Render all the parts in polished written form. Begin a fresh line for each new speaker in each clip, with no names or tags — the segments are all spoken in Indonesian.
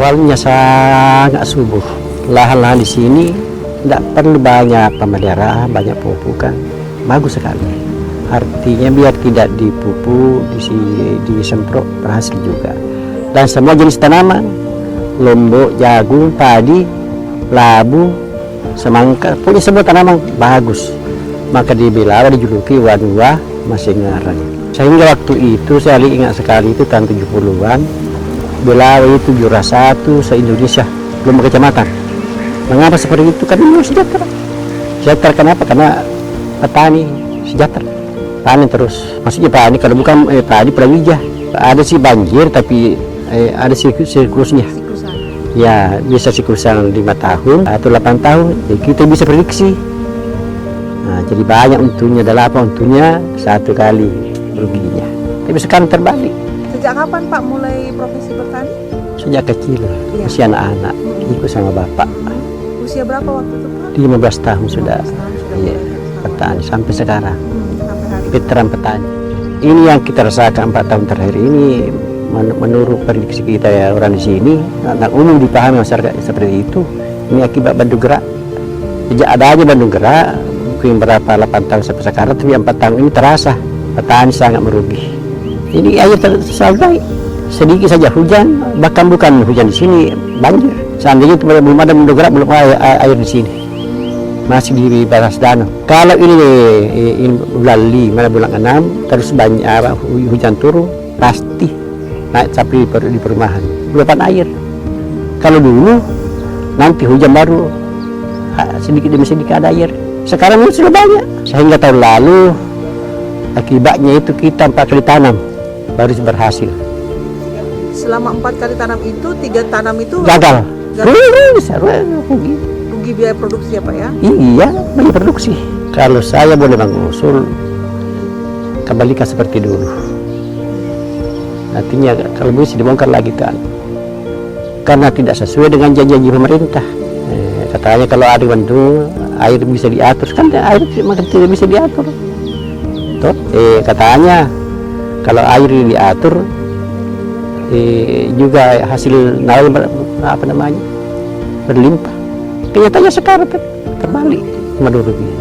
Awalnya sangat subur. Lahan-lahan di sini tidak perlu banyak pemeliharaan, banyak pemupukan, bagus sekali. Artinya biar tidak dipupuk, disemprot, berhasil juga. Dan semua jenis tanaman, lombok, jagung, padi, labu, semangka, punya semua tanaman bagus. Maka di Belawa dijuluki Wanua Masih Ngarang. Sehingga waktu itu saya ingat sekali itu tahun 70-an, Belawa itu juara 1 se-Indonesia, lomba kecamatan. Mengapa seperti itu? Karena sejahtera. Sejahtera kenapa? Karena petani sejahtera. Panen terus. Maksudnya panen, kalau bukan padi prawijah. Ada sih banjir, tapi ada siklusnya. Ya, bisa siklusan 5 tahun atau 8 tahun. Jadi kita bisa prediksi. Nah, jadi banyak untungnya. Adalah apa untungnya? 1 kali ruginya. Tapi sekarang terbalik.
Sejak kapan Pak mulai profesi bertani?
Sejak kecil, usia anak-anak, ikut sama bapak.
Usia berapa waktu itu Pak?
15 tahun sudah, iya, petani sampai sekarang.
Sampai hari ini.
Veteran petani. Ini yang kita rasakan 4 tahun terakhir ini, menurut prediksi kita ya orang di sini, anak umum dipahami masyarakat seperti itu. Ini akibat Bandung Gerak. Sejak adanya Bandung Gerak, mungkin berapa 8 tahun sampai sekarang, tapi 4 tahun ini terasa petani sangat merugi. Ini air selalu naik. Sedikit saja hujan, bahkan bukan hujan di sini, banjir. Seandainya itu belum ada Bandung Gerak, belum air di sini. Masih di batas danau. Kalau ini bulan 5, bulan 6, terus banyak hujan turun, pasti naik sampai di perumahan. Luapan air. Kalau dulu, nanti hujan baru, sedikit demi sedikit ada air. Sekarang sudah banyak. Sehingga tahun lalu, akibatnya itu kita 4 kali tanam, baru berhasil.
Selama 4 kali tanam itu, 3 tanam itu
Gagal.
rugi biaya produksi ya Pak ya?
Iya, biaya produksi. Kalau saya boleh mengusul, kembalikan seperti dulu. Artinya kalau bisa dibongkar lagi kan, karena tidak sesuai dengan janji pemerintah. Katanya kalau ada Bandung, air bisa diatur, kan air makin tidak bisa diatur. Tuh, katanya kalau air diatur, juga hasil apa namanya berlimpah. Kenyataannya sekarang terbalik menurut dia.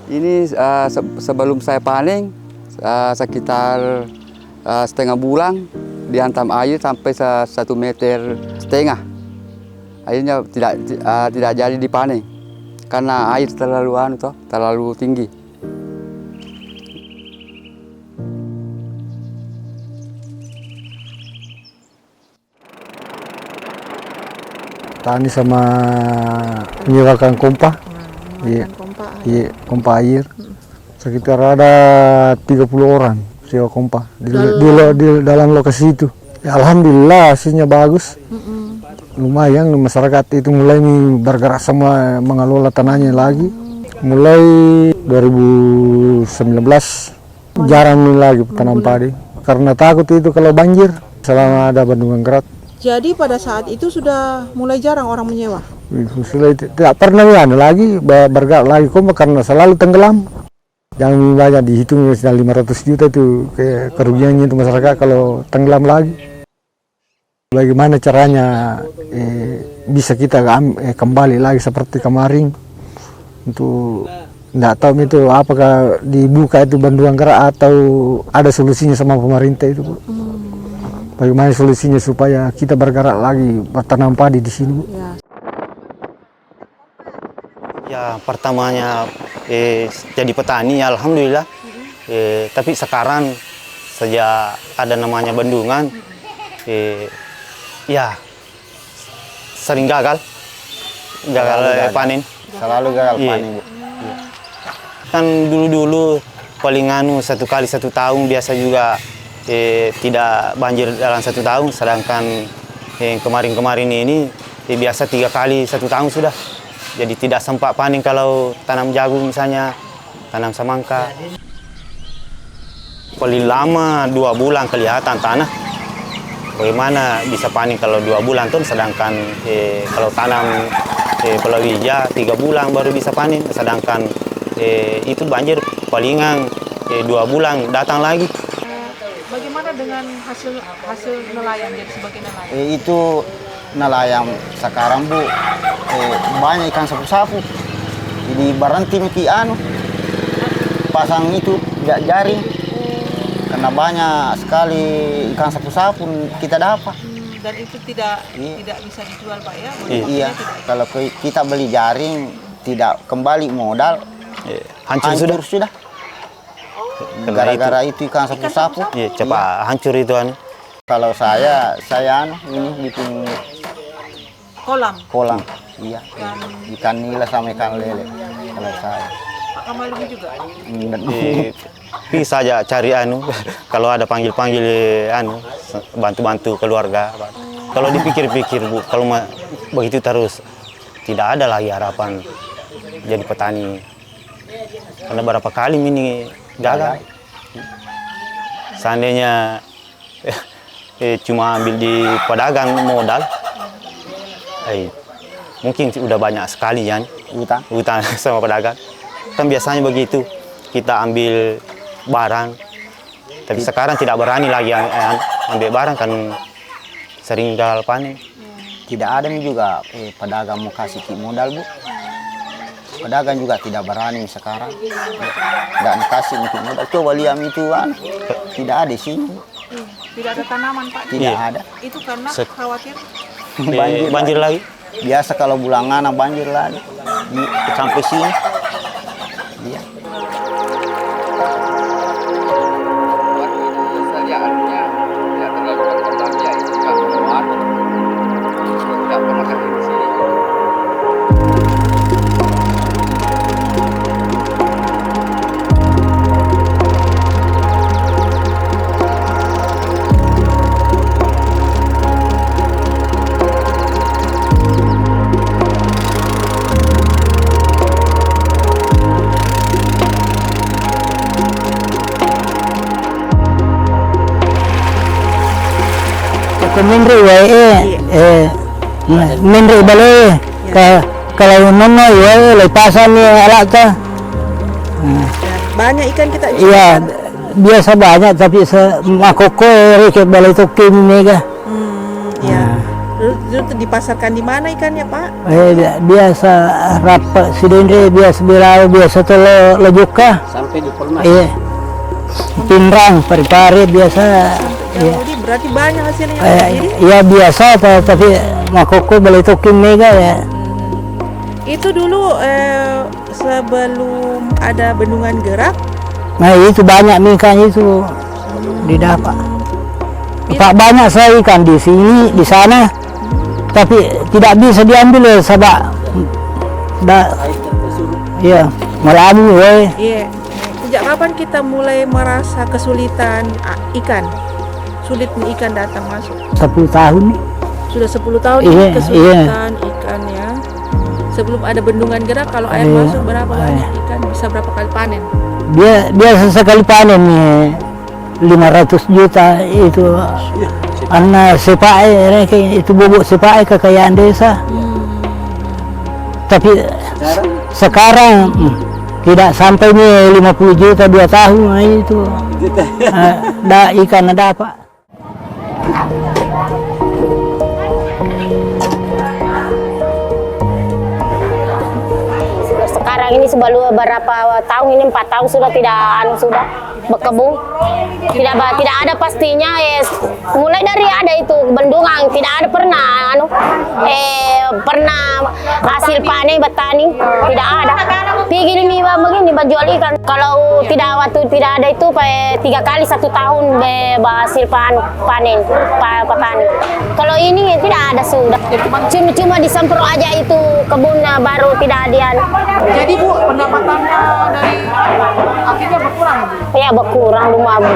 Ini sebelum saya panen sekitar setengah bulan dihantam air sampai 1,5 meter. Akhirnya tidak jadi dipanen karena air terlalu tinggi.
Tani sama menyewakan pompa. Iya, pompa air. Sekitar ada 30 orang sewa pompa di dalam lokasi itu. Ya, alhamdulillah hasilnya bagus. Lumayan masyarakat itu mulai bergerak semua mengelola tanahnya lagi. Mulai 2019 jarang lagi tanam padi karena takut itu kalau banjir selama ada bendungan Gerak.
Jadi pada saat itu sudah mulai jarang orang menyewa?
Sudah tidak pernah ada lagi bergerak lagi karena selalu tenggelam. Yang banyak dihitung 500 juta itu kerugiannya itu masyarakat kalau tenggelam lagi. Bagaimana caranya bisa kita kembali lagi seperti kemarin? Untuk tidak tahu itu apakah dibuka itu bendungan Gerak atau ada solusinya sama pemerintah itu. Bagaimana solusinya supaya kita bergerak lagi bertanam padi di sini, Bu?
Ya, pertamanya jadi petani, alhamdulillah. Tapi sekarang sejak ada namanya bendungan, ya sering gagal panen.
Selalu gagal panen, Bu.
Kan dulu paling 1 kali 1 tahun biasa juga tidak banjir dalam 1 tahun, sedangkan kemarin-kemarin ini biasa 3 kali 1 tahun sudah. Jadi tidak sempat panen kalau tanam jagung misalnya, tanam semangka. Paling lama 2 bulan kelihatan tanah. Bagaimana bisa panen kalau 2 bulan tuh, sedangkan kalau tanam palawija 3 bulan baru bisa panen, sedangkan itu banjir palingan 2 bulan datang lagi.
Bagaimana dengan hasil nelayan jadi sebagai nelayan?
Itu nelayan sekarang Bu, banyak ikan sapu-sapu. Jadi berhenti mati pasang itu jaring. Karena banyak sekali ikan sapu-sapu kita dapat.
Dan itu tidak bisa dijual Pak ya?
Iya, kalau kita beli jaring tidak kembali modal, hancur sudah. Gara-gara itu ikan sapu-sapu.
Iya, cepat hancur itu
Kalau saya ini bikin kolam. Iya. Ikan nila sama ikan lele. Kalau saya.
Pak Kamaludin juga?
Bisa aja cari kalau ada panggil bantu-bantu keluarga. Kalau dipikir-pikir Bu, kalau begitu terus tidak ada lagi harapan jadi petani. Karena berapa kali ini gagal. Seandainya cuma ambil di pedagang modal, mungkin udah banyak sekali utang sama pedagang. Kan biasanya begitu, kita ambil barang, tapi sekarang tidak berani lagi ambil barang kan sering gagal panen.
Tidak ada juga pedagang mau kasih modal Bu. Pedagang juga tidak berani sekarang. Tidak kasih modal. Coba lihat itu tidak ada di sini.
Tidak ada tanaman Pak?
Tidak ada.
Itu karena khawatir?
Banjir lagi.
Biasa kalau bulangan banjir lagi. Sampai sini. Iya.
Menri menri balik kalau nono ya lepasan alat ta.
Banyak ikan kita.
Iya, biasa banyak tapi makoko reket balai tokim mega.
Ya. Lalu dipasarkan di mana ikannya Pak?
Biasa rapat sidendre, biasa bilau, biasa tolo lejuka.
Sampai di Polmas.
Iya. Pinrang, pari-pari biasa.
Ya, berarti banyak hasilnya.
Ya biasa tapi makoko balai tokim mega ya.
Itu dulu sebelum ada bendungan gerak.
Nah itu banyak ikan itu didapat. Pak banyak saya ikan di sini, di sana, tapi tidak bisa diambil sebab ya malam
Iya. Sejak kapan kita mulai merasa kesulitan ikan? Sulit ikan datang masuk?
10 tahun.
Sudah 10 tahun kesulitan ikan ya. Sebelum ada bendungan gerak, kalau air masuk berapa banyak ikan? Bisa berapa kali panen?
Biasa sekali panen 500 juta itu. Karena sepae itu bubuk sepae kekayaan desa. Tapi sekarang tidak sampai 50 juta 2 tahun itu. Ikan ada apa?
Sekarang ini sebelum berapa tahun ini 4 tahun sudah sudah berkebun, tidak ada pastinya mulai dari ada itu bendungan tidak ada pernah hasil panen bertani tidak ada. Pergi ini begini berjual ikan kalau waktu tidak ada itu 3 kali 1 tahun hasil panen petani. Kalau ini tidak ada sudah. Cuma disemprot aja itu kebunnya baru tidak ada.
Jadi Bu, pendapatannya dari akhirnya berkurang Bu?
Ya berkurang rumah Bu.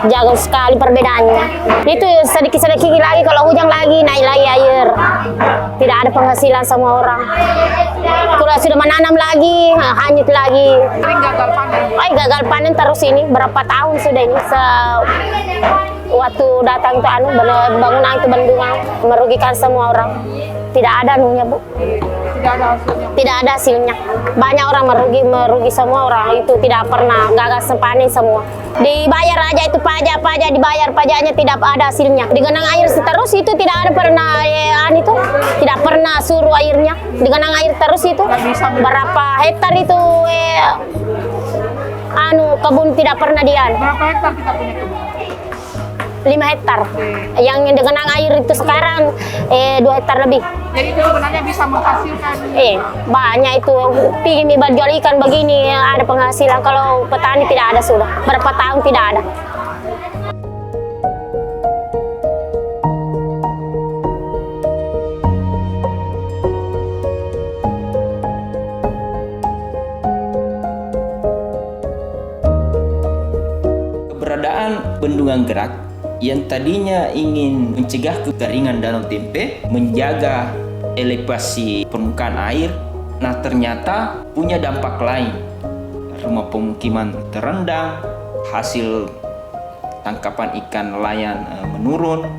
Jauh sekali perbedaannya. Itu sedikit-sedikit lagi kalau hujan lagi naik lagi air. Tidak ada penghasilan sama orang. Kalau sudah menanam lagi, hanyut lagi.
Sering gagal panen.
Gagal panen terus ini berapa tahun sudah ini. Waktu datang itu bangunan itu bendungan merugikan semua orang. Tidak ada anunya Bu.
Tidak ada hasilnya.
Tidak ada hasilnya. Banyak orang merugi semua orang itu tidak pernah gagal panen semua. Dibayar aja itu pajak dibayar pajaknya tidak ada hasilnya. Digenang air terus itu tidak ada pernah itu tidak pernah suruh airnya. Digenang air terus itu berapa hektar itu kebun tidak pernah dian.
Berapa hektar kita punya kebun?
5 hektar. Yang digenang air itu sekarang 2 hektar lebih.
Jadi itu sebenarnya bisa menghasilkan.
Banyak itu. Pingin jual ikan begini ada penghasilan. Kalau petani tidak ada sudah. Berapa tahun tidak ada.
Keberadaan bendungan gerak yang tadinya ingin mencegah kekeringan Danau Tempe, menjaga elevasi permukaan air, nah ternyata punya dampak lain. Rumah pemukiman terendam, hasil tangkapan ikan nelayan menurun,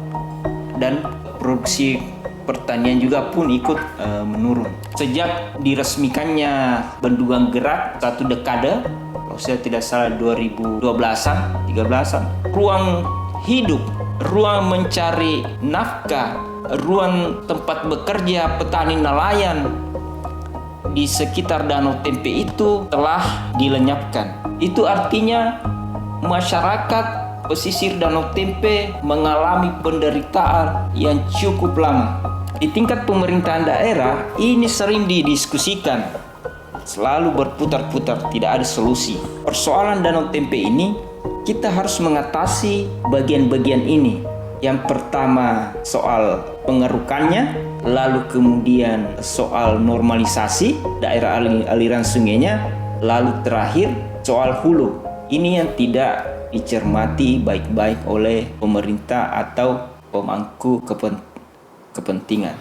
dan produksi pertanian juga pun ikut menurun. Sejak diresmikannya bendungan gerak 1 dekade, kalau saya tidak salah 2012-an, 13-an, ruang hidup, ruang mencari nafkah, ruang tempat bekerja petani nelayan di sekitar Danau Tempe itu telah dilenyapkan. Itu artinya masyarakat pesisir Danau Tempe mengalami penderitaan yang cukup lama. Di tingkat pemerintahan daerah ini sering didiskusikan, selalu berputar-putar, tidak ada solusi. Persoalan Danau Tempe ini kita harus mengatasi bagian-bagian ini. Yang pertama soal pengerukannya, lalu kemudian soal normalisasi daerah aliran sungainya, lalu terakhir soal hulu. Ini yang tidak dicermati baik-baik oleh pemerintah atau pemangku kepentingan.